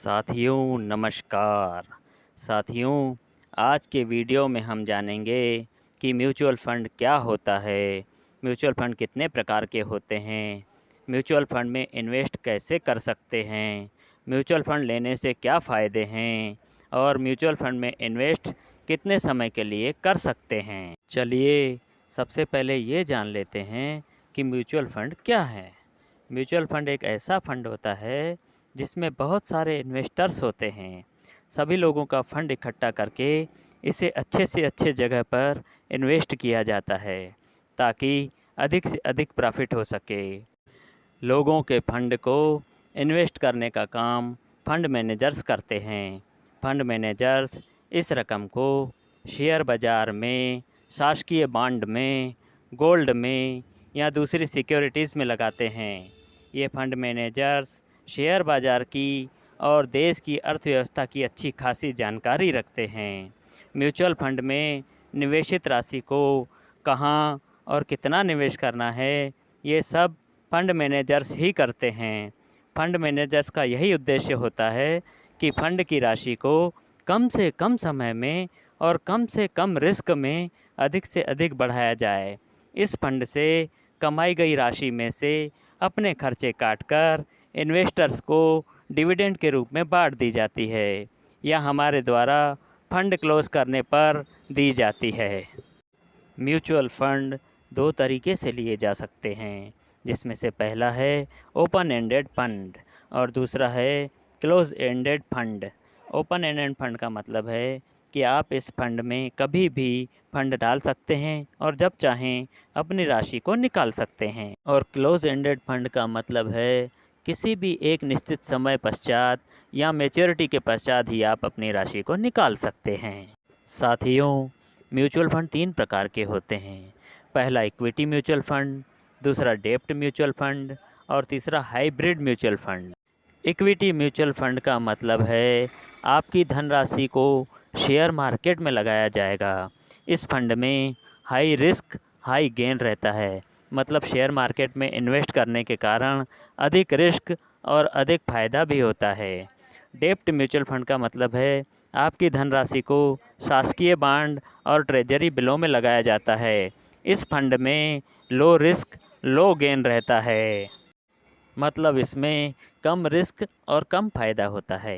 साथियों नमस्कार। साथियों, आज के वीडियो में हम जानेंगे कि म्यूचुअल फ़ंड क्या होता है, म्यूचुअल फ़ंड कितने प्रकार के होते हैं, म्यूचुअल फ़ंड में इन्वेस्ट कैसे कर सकते हैं, म्यूचुअल फ़ंड लेने से क्या फ़ायदे हैं और म्यूचुअल फ़ंड में इन्वेस्ट कितने समय के लिए कर सकते हैं। चलिए सबसे पहले ये जान लेते हैं कि म्यूचुअल फ़ंड क्या है। म्यूचुअल फ़ंड एक ऐसा फ़ंड होता है जिसमें बहुत सारे इन्वेस्टर्स होते हैं। सभी लोगों का फ़ंड इकट्ठा करके इसे अच्छे से अच्छे जगह पर इन्वेस्ट किया जाता है ताकि अधिक से अधिक प्रॉफिट हो सके। लोगों के फ़ंड को इन्वेस्ट करने का काम फ़ंड मैनेजर्स करते हैं। फ़ंड मैनेजर्स इस रकम को शेयर बाज़ार में, शासकीय बॉन्ड में, गोल्ड में या दूसरी सिक्योरिटीज़ में लगाते हैं। ये फ़ंड मैनेजर्स शेयर बाज़ार की और देश की अर्थव्यवस्था की अच्छी खासी जानकारी रखते हैं। म्यूचुअल फ़ंड में निवेशित राशि को कहाँ और कितना निवेश करना है, ये सब फ़ंड मैनेजर्स ही करते हैं। फ़ंड मैनेजर्स का यही उद्देश्य होता है कि फ़ंड की राशि को कम से कम समय में और कम से कम रिस्क में अधिक से अधिक बढ़ाया जाए। इस फ़ंड से कमाई गई राशि में से अपने खर्चे काटकर इन्वेस्टर्स को डिविडेंड के रूप में बाँट दी जाती है या हमारे द्वारा फ़ंड क्लोज़ करने पर दी जाती है। म्यूचुअल फ़ंड दो तरीके से लिए जा सकते हैं, जिसमें से पहला है ओपन एंडेड फंड और दूसरा है close ended fund. Open ended fund का मतलब है कि आप इस फंड में कभी भी फंड डाल सकते हैं और जब चाहें अपनी राशि को निकाल सकते हैं। और क्लोज एंडेड फंड का मतलब है किसी भी एक निश्चित समय पश्चात या मैच्योरिटी के पश्चात ही आप अपनी राशि को निकाल सकते हैं। साथियों, म्यूचुअल फ़ंड तीन प्रकार के होते हैं। पहला इक्विटी म्यूचुअल फ़ंड, दूसरा डेब्ट म्यूचुअल फ़ंड और तीसरा hybrid mutual fund. Equity mutual fund का मतलब है आपकी धनराशि को शेयर मार्केट में लगाया जाएगा। इस फंड में हाई रिस्क हाई गेन रहता है, मतलब शेयर मार्केट में इन्वेस्ट करने के कारण अधिक रिस्क और अधिक फ़ायदा भी होता है। डेब्ट म्यूचुअल फ़ंड का मतलब है आपकी धनराशि को शासकीय बॉन्ड और ट्रेजरी बिलों में लगाया जाता है। इस फंड में लो रिस्क लो गेन रहता है, मतलब इसमें कम रिस्क और कम फ़ायदा होता है।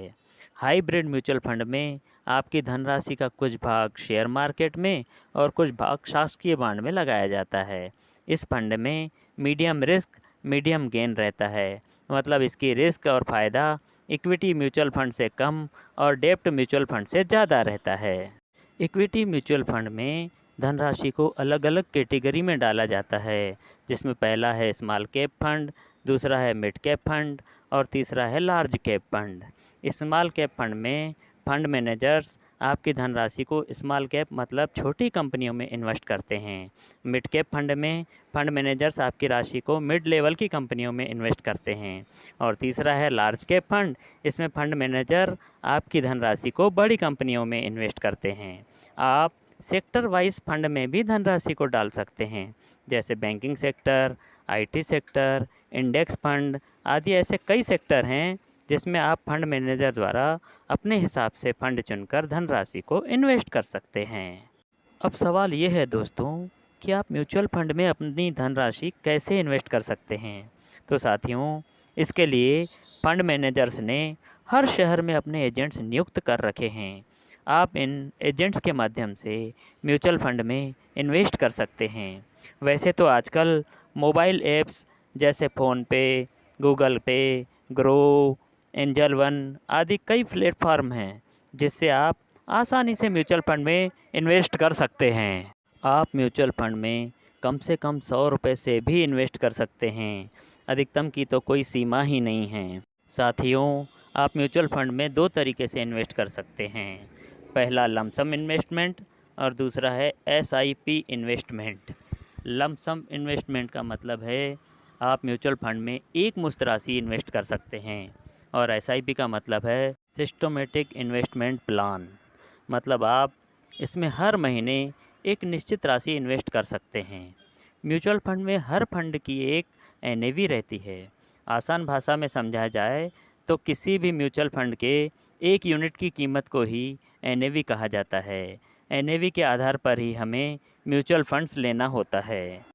हाइब्रिड म्यूचुअल फंड में आपकी धनराशि का कुछ भाग शेयर मार्केट में और कुछ भाग शासकीय बॉन्ड में लगाया जाता है। इस फंड में मीडियम रिस्क मीडियम गेन रहता है, मतलब इसकी रिस्क और फ़ायदा इक्विटी म्यूचुअल फंड से कम और डेब्ट म्यूचुअल फंड से ज़्यादा रहता है। इक्विटी म्यूचुअल फंड में धनराशि को अलग अलग कैटेगरी में डाला जाता है, जिसमें पहला है स्मॉल कैप फंड, दूसरा है मिड कैप फंड और तीसरा है large cap fund. Small cap fund में फंड मैनेजर्स आपकी धनराशि को स्मॉल कैप मतलब छोटी कंपनियों में इन्वेस्ट करते हैं। मिड कैप फंड में फंड मैनेजर्स आपकी राशि को मिड लेवल की कंपनियों में इन्वेस्ट करते हैं। और तीसरा है लार्ज कैप फंड, इसमें फंड मैनेजर आपकी धनराशि को बड़ी कंपनियों में इन्वेस्ट करते हैं। आप सेक्टर वाइज फंड में भी धनराशि को डाल सकते हैं, जैसे banking sector, IT sector, index fund आदि। ऐसे कई सेक्टर हैं जिसमें आप फंड मैनेजर द्वारा अपने हिसाब से फंड चुनकर धनराशि को इन्वेस्ट कर सकते हैं। अब सवाल ये है दोस्तों कि आप म्यूचुअल फंड में अपनी धनराशि कैसे इन्वेस्ट कर सकते हैं। तो साथियों, इसके लिए फंड मैनेजर्स ने हर शहर में अपने एजेंट्स नियुक्त कर रखे हैं। आप इन एजेंट्स के माध्यम से म्यूचुअल फंड में इन्वेस्ट कर सकते हैं। वैसे तो आजकल मोबाइल ऐप्स जैसे फ़ोनपे, गूगल पे, ग्रो, एंजल वन आदि कई प्लेटफॉर्म हैं जिससे आप आसानी से म्यूचुअल फंड में इन्वेस्ट कर सकते हैं। आप म्यूचुअल फंड में कम से कम 100 रुपये से भी इन्वेस्ट कर सकते हैं। अधिकतम की तो कोई सीमा ही नहीं है। साथियों, आप म्यूचुअल फंड में दो तरीके से इन्वेस्ट कर सकते हैं। पहला लमसम इन्वेस्टमेंट और दूसरा है एसआईपी इन्वेस्टमेंट। लमसम इन्वेस्टमेंट का मतलब है आप म्यूचुअल फंड में एक मुश्त राशि इन्वेस्ट कर सकते हैं और एसआईपी का मतलब है सिस्टमेटिक इन्वेस्टमेंट प्लान, मतलब आप इसमें हर महीने एक निश्चित राशि इन्वेस्ट कर सकते हैं। म्यूचुअल फंड में हर फंड की एक एनएवी रहती है। आसान भाषा में समझा जाए तो किसी भी म्यूचुअल फंड के 1 यूनिट की कीमत को ही एनएवी कहा जाता है। एनएवी के आधार पर ही हमें म्यूचुअल फंड्स लेना होता है।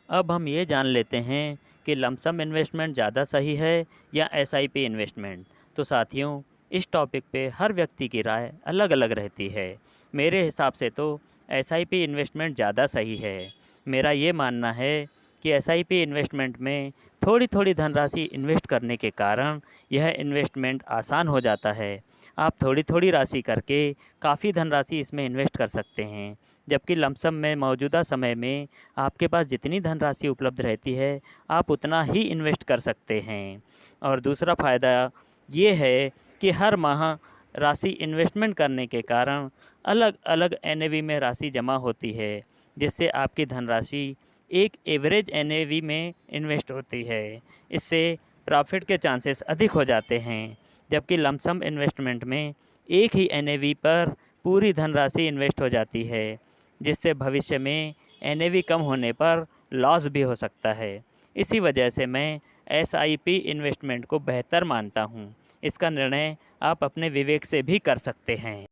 अब हम ये जान लेते हैं कि लमसम इन्वेस्टमेंट ज़्यादा सही है या एसआईपी इन्वेस्टमेंट। तो साथियों, इस टॉपिक पे हर व्यक्ति की राय अलग अलग रहती है। मेरे हिसाब से तो एसआईपी इन्वेस्टमेंट ज़्यादा सही है। मेरा ये मानना है कि एसआईपी इन्वेस्टमेंट में थोड़ी थोड़ी धनराशि इन्वेस्ट करने के कारण यह इन्वेस्टमेंट आसान हो जाता है। आप थोड़ी थोड़ी राशि करके काफ़ी धनराशि इसमें इन्वेस्ट कर सकते हैं, जबकि लमसम में मौजूदा समय में आपके पास जितनी धनराशि उपलब्ध रहती है आप उतना ही इन्वेस्ट कर सकते हैं। और दूसरा फ़ायदा ये है कि हर माह राशि इन्वेस्टमेंट करने के कारण अलग अलग एनएवी में राशि जमा होती है, जिससे आपकी धनराशि एक एवरेज एनएवी में इन्वेस्ट होती है। इससे प्रॉफिट के चांसेस अधिक हो जाते हैं, जबकि लमसम इन्वेस्टमेंट में एक ही एनएवी पर पूरी धनराशि इन्वेस्ट हो जाती है, जिससे भविष्य में एनएवी कम होने पर लॉस भी हो सकता है। इसी वजह से मैं एसआईपी इन्वेस्टमेंट को बेहतर मानता हूँ। इसका निर्णय आप अपने विवेक से भी कर सकते हैं।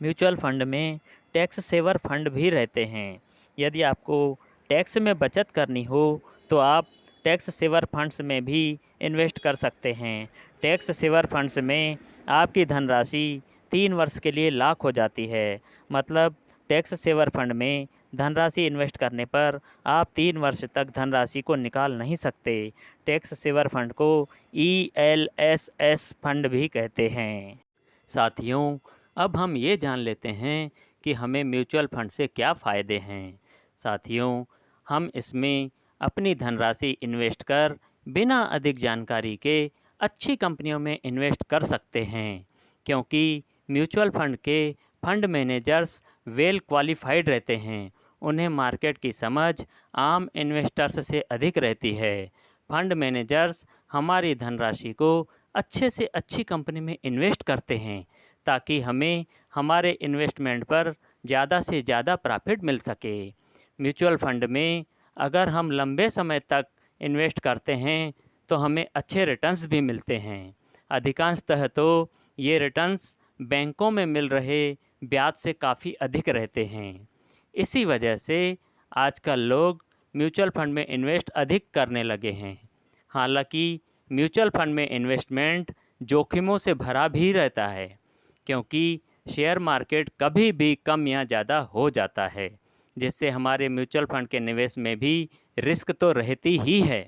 म्यूचुअल फंड में टैक्स सेवर फंड भी रहते हैं। यदि आपको टैक्स में बचत करनी हो तो आप टैक्स सेवर फंड्स में भी इन्वेस्ट कर सकते हैं। टैक्स सेवर फंड्स में आपकी धनराशि 3 वर्ष के लिए लॉक हो जाती है। मतलब टैक्स सेवर फंड में धनराशि इन्वेस्ट करने पर आप 3 वर्ष तक धनराशि को निकाल नहीं सकते। टैक्स सेवर फंड को ELSS फंड भी कहते हैं। साथियों, अब हम ये जान लेते हैं कि हमें म्यूचुअल फंड से क्या फ़ायदे हैं। साथियों, हम इसमें अपनी धनराशि इन्वेस्ट कर बिना अधिक जानकारी के अच्छी कंपनियों में इन्वेस्ट कर सकते हैं, क्योंकि म्यूचुअल फंड के फंड मैनेजर्स वेल क्वालिफाइड रहते हैं। उन्हें मार्केट की समझ आम इन्वेस्टर्स से अधिक रहती है। फंड मैनेजर्स हमारी धनराशि को अच्छे से अच्छी कंपनी में इन्वेस्ट करते हैं, ताकि हमें हमारे इन्वेस्टमेंट पर ज़्यादा से ज़्यादा प्रॉफिट मिल सके। म्यूचुअल फंड में अगर हम लंबे समय तक इन्वेस्ट करते हैं तो हमें अच्छे रिटर्न्स भी मिलते हैं। अधिकांशतः तो ये रिटर्न्स बैंकों में मिल रहे ब्याज से काफ़ी अधिक रहते हैं। इसी वजह से आजकल लोग म्यूचुअल फंड में इन्वेस्ट अधिक करने लगे हैं। हालांकि म्यूचुअल फंड में इन्वेस्टमेंट जोखिमों से भरा भी रहता है, क्योंकि शेयर मार्केट कभी भी कम या ज़्यादा हो जाता है, जिससे हमारे म्यूचुअल फंड के निवेश में भी रिस्क तो रहती ही है।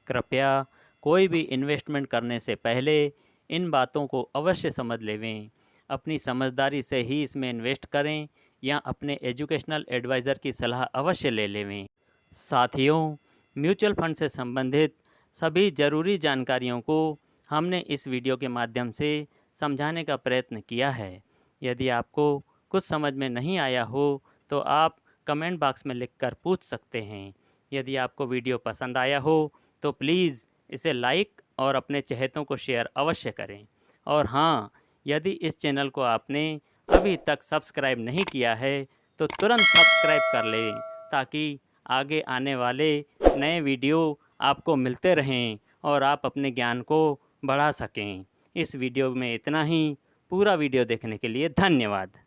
कृपया कोई भी इन्वेस्टमेंट करने से पहले इन बातों को अवश्य समझ लेवें। अपनी समझदारी से ही इसमें इन्वेस्ट करें या अपने एजुकेशनल एडवाइज़र की सलाह अवश्य ले लेवें। साथियों, म्यूचुअल फंड से संबंधित सभी ज़रूरी जानकारियों को हमने इस वीडियो के माध्यम से समझाने का प्रयत्न किया है। यदि आपको कुछ समझ में नहीं आया हो तो आप कमेंट बॉक्स में लिखकर पूछ सकते हैं। यदि आपको वीडियो पसंद आया हो तो प्लीज़ इसे लाइक और अपने चहेतों को शेयर अवश्य करें। और हाँ, यदि इस चैनल को आपने अभी तक सब्सक्राइब नहीं किया है तो तुरंत सब्सक्राइब कर लें, ताकि आगे आने वाले नए वीडियो आपको मिलते रहें और आप अपने ज्ञान को बढ़ा सकें। इस वीडियो में इतना ही। पूरा वीडियो देखने के लिए धन्यवाद।